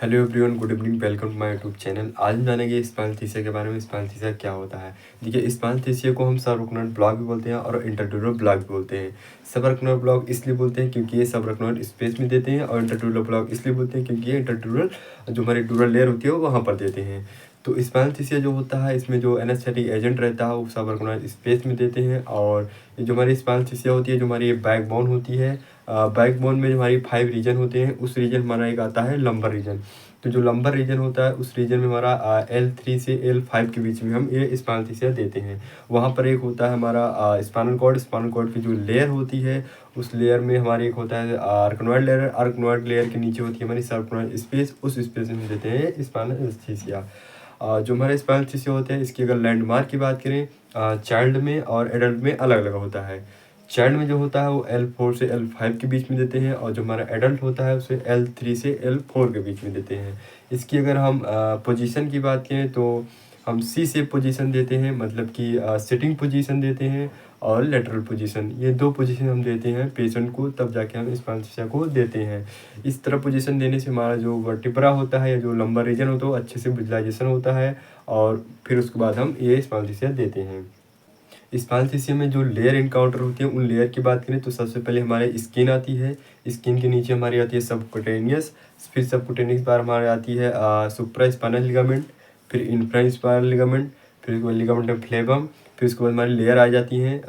Hello everyone, good evening, welcome to my YouTube channel. आज हम जानेंगे स्पाइनल के बारे में। स्पाइनल क्या होता है। देखिए, स्पाइनल को हम सबरकनोइड ब्लॉक भी बोलते हैं और इंटरट्यूबुलर ब्लॉक भी बोलते हैं। सबरकनोइड ब्लॉक इसलिए बोलते हैं क्योंकि ये सबरकनोइड स्पेस में देते हैं, और इंटरट्यूबुलर ब्लॉक इसलिए बोलते हैं क्योंकि ये इंटरट्यूबुलर जो हमारी ड्यूरल लेयर होती है वो वहाँ पर देते हैं। तो स्पाइनल जो होता है, इसमें जो एनेस्थेटिक एजेंट रहता है वो सबरकनोइड स्पेस में देते हैं। और ये जो हमारी स्पाइनल होती है, जो हमारी बैकबोन होती है, बैकबोन में जो हमारी 5 रीजन होते हैं, उस रीजन हमारा एक आता है लंबर रीजन। तो जो लंबर रीजन होता है उस रीजन में हमारा L3 से L5 के बीच में हम ये स्पाइनल देते हैं। वहाँ पर एक होता है हमारा स्पाइनल कॉर्ड की जो लेयर होती है, उस लेयर में हमारे एक होता है आर्कनोइड लेयर। आर्कनोइड लेयर के नीचे होती है हमारी सबरकनोइड स्पेस, उस स्पेस में देते हैं स्पाइनल। जो हमारे स्पाइनल होते हैं, इसकी अगर लैंडमार्क की बात करें, चाइल्ड में और एडल्ट में अलग अलग होता है। चाइल्ड में जो होता है वो L4 से L5 के बीच में देते हैं, और जो हमारा एडल्ट होता है उसे L3 से L4 के बीच में देते हैं। इसकी अगर हम पोजीशन की बात करें तो हम सी शेप पोजीशन देते हैं, मतलब कि सिटिंग पोजीशन देते हैं और लेटरल पोजीशन, ये 2 पोजीशन हम देते हैं पेशेंट को, तब जाके हम स्पाइनल को देते हैं। इस तरह पोजीशन देने से हमारा जो वर्टिब्रा होता है या जो लंबर रीजन होता है वो अच्छे से विजुअलाइजेशन होता है, और फिर उसके बाद हम ये स्पाइनल देते हैं। स्पाइनल में जो लेयर इनकाउंटर होती है, उन लेयर की बात करें तो सबसे पहले हमारे स्किन आती है। स्किन के नीचे हमारी आती है सबकुटेनियस, फिर सबकुटेनियस बार हमारी आती है सुप्रा स्पाइनल लिगामेंट, फिर इंफ्रा स्पाइनल लिगामेंट, फिर उसके बाद लिगामेंट फ्लेबम, फिर उसके बाद हमारी लेयर आ जाती हैं,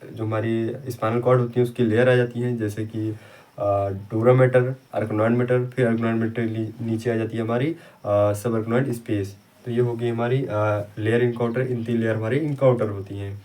जो हमारी स्पाइनल कॉर्ड होती है उसकी लेयर आ जाती हैं, जैसे कि डोरामेटर, आर्कनोइड मेटर, फिर आर्कनोइड मेटर नीचे आ जाती है हमारी सब आर्कनोइड स्पेस। तो ये होगी हमारी लेयर इनकाउंटर। इन 3 लेयर हमारी इनकाउंटर होती हैं।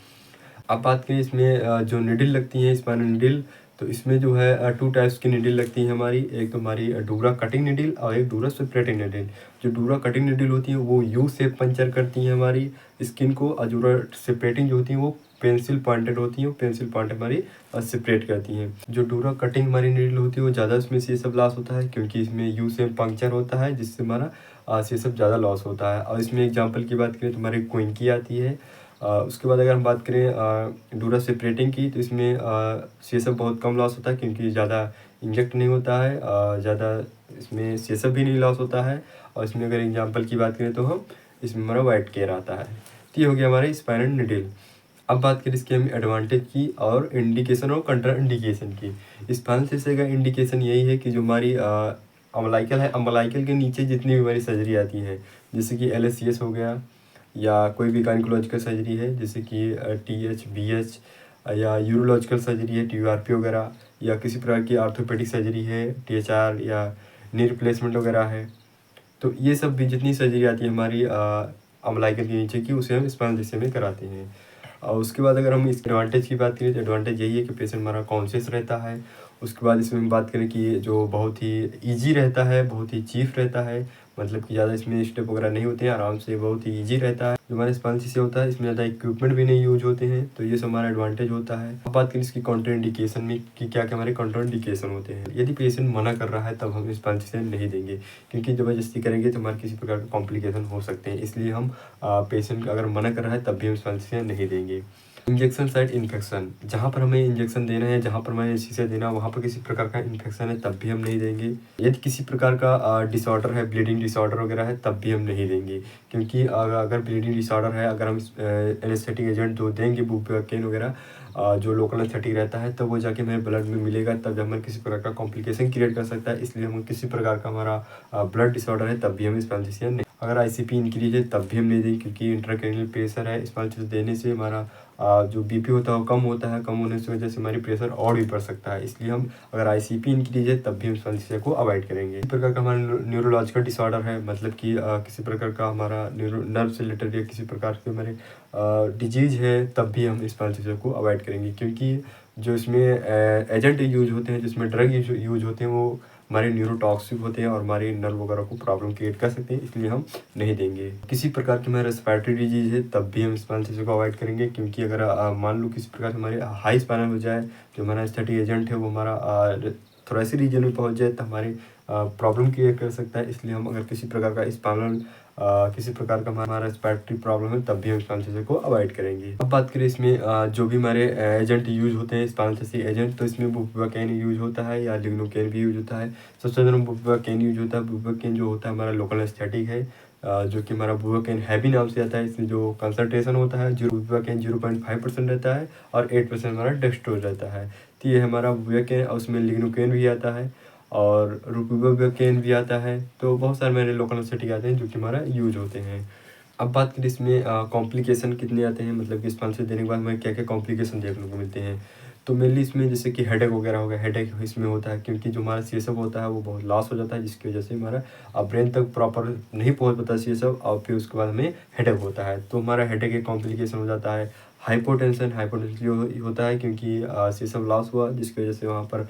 अब बात करें इसमें जो निडिल लगती है स्पाइनल निडिल, तो इसमें जो है 2 टाइप्स की निडिल लगती है हमारी। एक तो हमारी डूरा कटिंग निडिल और एक डूरा सेपरेटिंग निडिल। जो डूरा कटिंग निडिल होती है वो यू शेप पंचर करती है हमारी स्किन को, और डूरा सेपरेटिंग जो होती है वो पेंसिल पॉइंटेड होती है, वो पेंसिल पॉइंट हमारी सेपरेट करती हैं। जो डूरा कटिंग हमारी निडिल होती है वो ज़्यादा उसमें से सब लॉस होता है, क्योंकि इसमें यू शेप पंक्चर होता है, जिससे हमारा से सब ज़्यादा लॉस होता है। और इसमें एग्जाम्पल की बात करें तो हमारी क्विंकी आती है। उसके बाद अगर हम बात करें डूरा सेपरेटिंग की, तो इसमें सीएसएफ बहुत कम लॉस होता है, क्योंकि ज़्यादा इंजेक्ट नहीं होता है, ज़्यादा इसमें सीएसएफ भी नहीं लॉस होता है। और इसमें अगर एग्जांपल की बात करें तो हम इसमें हमारा वाइट केयर आता है। तो ये हो गया हमारे स्पाइनल निडिल। अब बात करें इसके हम एडवांटेज की और इंडिकेशन और कंट्रा इंडिकेशन की। स्पाइनल का इंडिकेशन यही है कि जो हमारी अम्बलाइकल है, अम्बलाइकल के नीचे जितनी भी हमारी सर्जरी आती है, जैसे कि LSCS हो गया, या कोई भी गायनिकोलॉजिकल सर्जरी है जैसे कि TH BH, या यूरोलॉजिकल सर्जरी है TURP वगैरह, या किसी प्रकार की आर्थोपेडिक सर्जरी है THR, या नी रिप्लेसमेंट वगैरह है। तो ये सब भी जितनी सर्जरी आती है हमारी अम्बलाइकल के नीचे की, उसे हम स्पाइनल में कराते हैं। और उसके बाद अगर हम इस एडवांटेज की बात करें तो एडवांटेज यही है कि पेशेंट हमारा कॉन्शियस रहता है। उसके बाद इसमें हम बात करें कि जो बहुत ही ईजी रहता है, बहुत ही चीप रहता है, मतलब कि ज़्यादा इसमें स्टेप वगैरह नहीं होते हैं, आराम से बहुत ही ईजी रहता है। जो हमारे स्पाइनल से होता है इसमें ज़्यादा इक्विपमेंट भी नहीं यूज होते हैं, तो ये सब हमारा एडवांटेज होता है। अब बात करें इसकी कॉन्ट्राइंडिकेशन में कि क्या क्या हमारे कॉन्ट्राइंडिकेशन होते हैं। यदि पेशेंट मना कर रहा है तब हम स्पाइनल नहीं देंगे, क्योंकि ज़बरदस्ती करेंगे तो हमारे किसी प्रकार के कॉम्प्लिकेशन हो सकते हैं। इसलिए हम पेशेंट अगर मना कर रहा है तब भी हम स्पाइनल नहीं देंगे। इंजेक्शन साइट इन्फेक्शन, जहाँ पर हमें इंजेक्शन देना है, जहाँ पर हमें शीशे देना है, वहाँ पर किसी प्रकार का इन्फेक्शन है तब भी हम नहीं देंगे। यदि किसी प्रकार का डिसऑर्डर है, ब्लीडिंग डिसऑर्डर वगैरह है, तब भी हम नहीं देंगे, क्योंकि अगर ब्लीडिंग डिसऑर्डर है, अगर हम एनेस्थेटिक एजेंट जो देंगे बुप्रोकेन वगैरह, जो लोकल एनेस्थेटिक रहता है, तब वो जाके हमें ब्लड में मिलेगा, तब हमें किसी प्रकार का कॉम्प्लिकेशन क्रिएट कर सकता है। इसलिए हम किसी प्रकार का हमारा ब्लड डिसऑर्डर है तब भी हम स्पाइनल नहीं। अगर ICP इंक्रीज है तब भी हम नहीं देंगे, क्योंकि इंट्राक्रैनियल प्रेशर है, स्पाइनल देने से हमारा जो BP होता है वो कम होता है, कम होने की वजह से हमारी प्रेशर और भी बढ़ सकता है। इसलिए हम अगर ICP इंक्रीज है तब भी हम स्पाइनल को अवॉइड करेंगे। इस प्रकार का हमारा न्यूरोलॉजिकल डिसऑर्डर है, मतलब कि किसी प्रकार का हमारा नर्व से रिलेटेड या किसी प्रकार के हमारे डिजीज है, तब भी हम स्पाइनल को अवॉइड करेंगे, क्योंकि जो इसमें एजेंट यूज होते हैं, जिसमें ड्रग यूज होते हैं, वो हमारे न्यूरोटॉक्सिक होते हैं और हमारे नर्व वगैरह को प्रॉब्लम क्रिएट कर सकते हैं, इसलिए हम नहीं देंगे। किसी प्रकार की हमारे रेस्पिरेटरी डिजीज है तब भी हम स्पाइनल को अवॉइड करेंगे, क्योंकि अगर मान लो किसी प्रकार से हमारे हाई स्पाइनल हो जाए, जो हमारा एस्थेटिक एजेंट है वो हमारा थोड़ा ऐसे रीजन में पहुंच जाए, तो हमारे प्रॉब्लम क्रिएट कर सकता है। इसलिए हम अगर किसी प्रकार का किसी प्रकार का हमारा रेस्पिरेटरी प्रॉब्लम है, तब भी हम स्पाइनल एनेस्थीसिया को अवॉइड करेंगे। अब बात करें इसमें जो भी हमारे एजेंट यूज़ होते हैं स्पाइनल एनेस्थीसिया एजेंट, तो इसमें बुप्रोपिन यूज़ होता है या लिग्नोकेन भी यूज़ होता है। सबसे ज़्यादा बुप्रोपिन यूज़ होता है। बुप्रोपिन जो होता है हमारा लोकल एनेस्थेटिक है, जो कि हमारा बुप्रोपिन हैवी नाम से आता है। इसमें जो कंसंट्रेशन होता है बुप्रोपिन 0.5% रहता है और 8% हमारा डेक्सट्रोज रहता है। तो ये हमारा बुप्रोपिन, और उसमें लिग्नोकेन भी आता है और रोपिवाकेन भी आता है। तो बहुत सारे मेरे लोकल एनेस्थेटिक आते हैं जो कि हमारा यूज होते हैं। अब बात करें इसमें कॉम्प्लिकेशन कितने आते हैं, मतलब कि स्पाइनल देने के बाद हमें क्या क्या कॉम्प्लिकेशन देखने को मिलते हैं। तो मेनली इसमें जैसे कि हेडेक वगैरह हो गया, हेडेक इसमें होता है क्योंकि जो हमारा सीएसएफ होता है वो बहुत लॉस हो जाता है, जिसकी वजह से हमारा ब्रेन तक प्रॉपर नहीं पहुंच पाता सीएसएफ, और फिर उसके बाद हमें हेडेक होता है। तो हमारा हेडेक एक कॉम्प्लिकेशन हो जाता है। हाइपोटेंशन जो होता है क्योंकि सीएसएफ लॉस हुआ, जिसकी वजह से वहाँ पर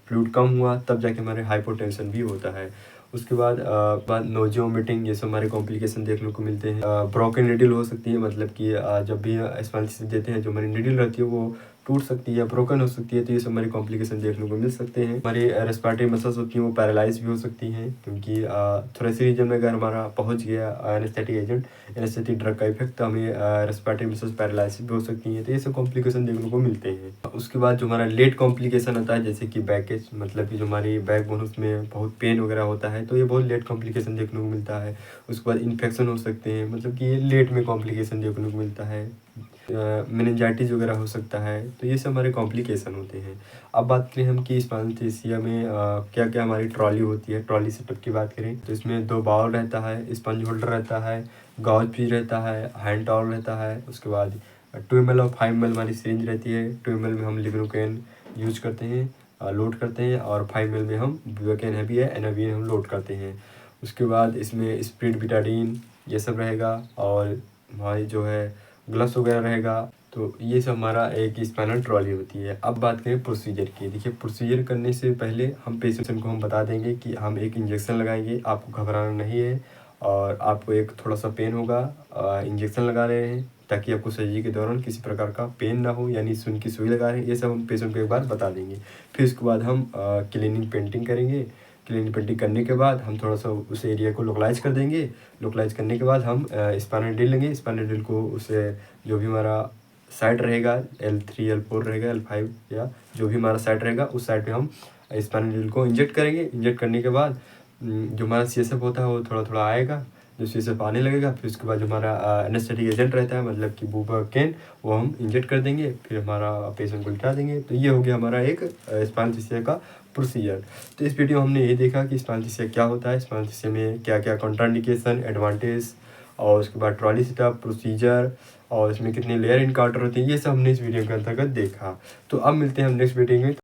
फ्लूइड कम हुआ, तब जाके हमारे हाइपोटेंशन भी होता है। उसके बाद नोजिया वोमिटिंग, ये सब हमारे कॉम्प्लिकेशन देखने को मिलते हैं। ब्रोकन निडल हो सकती है, मतलब कि जब भी स्पाइनल देते हैं जो हमारी निडल रहती है वो टूट सकती है, ब्रोकन हो सकती है। तो ये सब हमारे कॉम्प्लिकेशन देखने को मिल सकते हैं। हमारी रेस्पिरेटरी मसल्स होती हैं वो पैरालाइज भी हो सकती हैं, क्योंकि थोरेसिक रीजन में अगर हमारा पहुंच गया एनेस्थेटिक एजेंट, एनेस्थेटिक ड्रग का इफेक्ट, तो हमें रेस्पिरेटरी मसल्स पैरालाइज भी हो सकती हैं। तो ये सब कॉम्प्लिकेशन देखने को मिलते हैं। उसके बाद जो हमारा लेट कॉम्प्लिकेशन आता है, जैसे कि बैकेज, मतलब कि जो हमारी बैक बोन उसमें बहुत पेन वगैरह होता है, तो ये बहुत लेट कॉम्प्लिकेशन देखने को मिलता है। उसके बाद इन्फेक्शन हो सकते हैं, मतलब कि ये लेट में कॉम्प्लिकेशन देखने को मिलता है। मेनिंजाइटिस वगैरह हो सकता है। तो ये सब हमारे कॉम्प्लिकेशन होते हैं। अब बात करें हम कि स्पाइनल एनेस्थीसिया में क्या क्या हमारी ट्रॉली होती है। ट्रॉली सेटअप की बात करें तो इसमें 2 बाउल रहता है, स्पंज होल्डर रहता है, गाउज भी रहता है, हैंड टॉवल रहता है। उसके बाद 2 ml और 5 ml हमारी सिरिंज रहती है। 2 ml में हम लिग्नोकेन यूज करते हैं, लोड करते हैं, और 5 ml में हम बुप्रोपिन हैवी है एनाविन हम लोड करते हैं। उसके बाद इसमें स्प्रिट बिटाडीन ये सब रहेगा, और हमारी जो है ग्लव्स वगैरह रहेगा। तो ये सब हमारा एक स्पाइनल ट्रॉली होती है। अब बात करें प्रोसीजर की। देखिए, प्रोसीजर करने से पहले हम पेशेंट को हम बता देंगे कि हम एक इंजेक्शन लगाएंगे, आपको घबराना नहीं है, और आपको एक थोड़ा सा पेन होगा, इंजेक्शन लगा रहे हैं ताकि आपको सर्जरी के दौरान किसी प्रकार का पेन ना हो, यानी सुई की सुई लगा रहे हैं। ये सब हम पेशेंट को एक बार बता देंगे। फिर उसके बाद हम क्लीनिंग पेंटिंग करेंगे। क्लीनिंग पेंटिंग करने के बाद हम थोड़ा सा उस एरिया को लोकलाइज कर देंगे। लोकलाइज करने के बाद हम स्पाइनल नीडल लेंगे। स्पाइनल नीडल को उसे जो भी हमारा साइड रहेगा, L3 L4 रहेगा, L5 या जो भी हमारा साइड रहेगा, उस साइड पे हम स्पाइनल नीडल को इंजेक्ट करेंगे। इंजेक्ट करने के बाद जो हमारा सीएसएफ होता है वो थोड़ा थोड़ा आएगा। जो सीएसएफ आने लगेगा, फिर उसके बाद जो हमारा एनेस्थेटिक एजेंट रहता है, मतलब कि बुप्रोपिन, वो हम इंजेक्ट कर देंगे। फिर हमारा पेशेंट को लिटा देंगे। तो ये हो गया हमारा एक स्पाइनल एनेस्थीसिया का प्रोसीजर। तो इस वीडियो में हमने ये देखा कि स्पाइनल एनेस्थीसिया क्या होता है, स्पाइनल एनेस्थीसिया में क्या क्या कॉन्ट्राइंडिकेशन, एडवांटेज, और उसके बाद ट्रॉली सेटअप, प्रोसीजर, और इसमें कितने लेयर इनकाउंटर होते हैं, ये सब हमने इस वीडियो के अंतर्गत देखा। तो अब मिलते हैं हम नेक्स्ट वीडियो में।